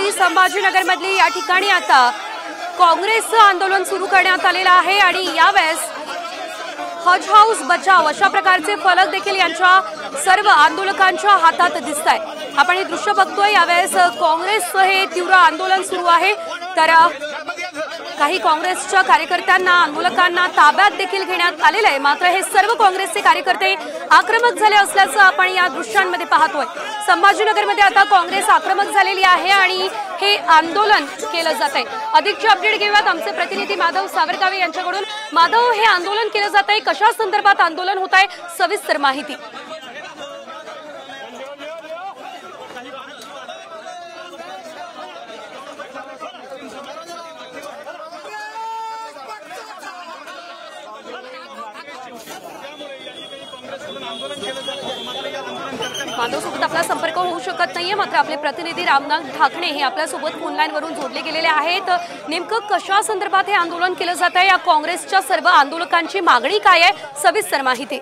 छत्रपती संभाजीनगरमधली या ठिकाणी आता काँग्रेसचं आंदोलन सुरू करण्यात आलेलं आहे आणि यावेळेस हज हाऊस बचाव अशा प्रकारचे फलक देखील यांच्या सर्व आंदोलकांच्या हातात दिसतायत। आपण हे दृश्य बघतोय। यावेळेस काँग्रेसचं हे तीव्र आंदोलन सुरू आहे, तर काही काँग्रेसच्या कार्यकर्त्यांना आंदोलकांना ताब्यात देखील घेण्यात आलेलं आहे। मात्र हे सर्व काँग्रेसचे कार्यकर्ते आक्रमक झाले असल्याचं आपण या दृश्यांमध्ये पाहतोय। संभाजीनगरमध्ये आता काँग्रेस आक्रमक झालेली आहे आणि हे आंदोलन केलं जात आहे। अधिकची अपडेट घेऊयात आमचे प्रतिनिधी माधव सावरगावे यांच्याकडून। माधव, हे आंदोलन केलं जात आहे, कशा संदर्भात आंदोलन होत आहे, सविस्तर माहिती। माधवसोबत आपला संपर्क होऊ शकत नाहीये, मात्र आपले प्रतिनिधी रामनाथ ढाकणे हे आपल्यासोबत फोनलाईन वरून जोडले गेलेले आहेत। नेमकं कशा संदर्भात हे आंदोलन केलं जात आहे, या काँग्रेसच्या सर्व आंदोलकांची मागणी काय आहे, सविस्तर माहिती।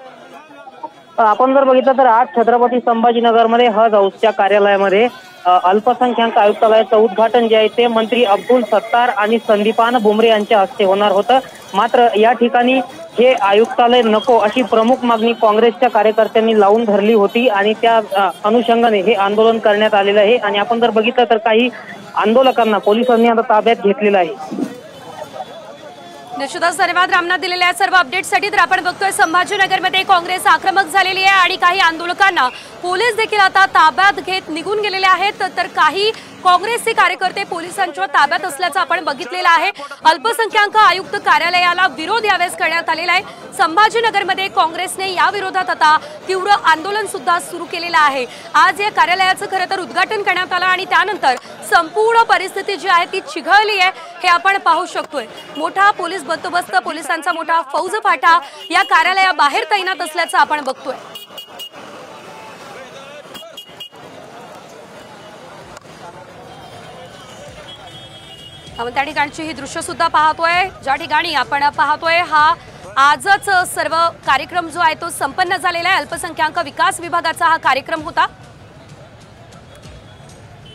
आपण जर बघितलं तर आज छत्रपती संभाजीनगरमध्ये हज हाऊसच्या कार्यालयामध्ये अल्पसंख्याक आयुक्तालयाचं उद्घाटन जे आहे ते मंत्री अब्दुल सत्तार आणि संदीपान भुमरे यांच्या हस्ते होणार होतं। मात्र या ठिकाणी हे आयुक्तालय नको अशी प्रमुख मागणी काँग्रेसच्या कार्यकर्त्यांनी लावून धरली होती आणि त्या अनुषंगाने हे आंदोलन करण्यात आलेलं आहे। आणि आपण जर बघितलं तर काही आंदोलकांना पोलिसांनी आता ताब्यात घेतलेलं आहे। निश्चितच धन्यवाद रामनाथ दिलेल्या सर्व अपडेटसाठी। तर आपण बघतोय संभाजीनगरमध्ये काँग्रेस आक्रमक झालेली आहे आणि काही आंदोलकांना पोलीस देखील आता ताब्यात घेत निघून गेलेले आहेत, तर काही काँग्रेसचे कार्यकर्ते पोलिसांच्या ताब्यात असल्याचं आपण बघितलेलं आहे। अल्पसंख्याक आयुक्त कार्यालयाला विरोध यावेळेस करण्यात आलेला आहे। संभाजीनगरमध्ये काँग्रेसने या विरोधात आता तीव्र आंदोलन सुद्धा सुरू केलेलं आहे। आज या कार्यालयाचं खरं तर उद्घाटन करण्यात आलं आणि त्यानंतर संपूर्ण परिस्थिती जी आहे ती चिघळली आहे, हे आपण पाहू शकतोय। मोठा पोलीस बंदोबस्त, पोलिसांचा मोठा फौजफाटा या कार्यालयाबाहेर तैनात असल्याचं आपण बघतोय। आपण त्या ठिकाणची ही दृश्य सुद्धा पाहतोय, ज्या ठिकाणी आपण पाहतोय हा आजच सर्व कार्यक्रम जो आहे तो संपन्न झालेला आहे। अल्पसंख्याक विकास विभागाचा हा कार्यक्रम होता।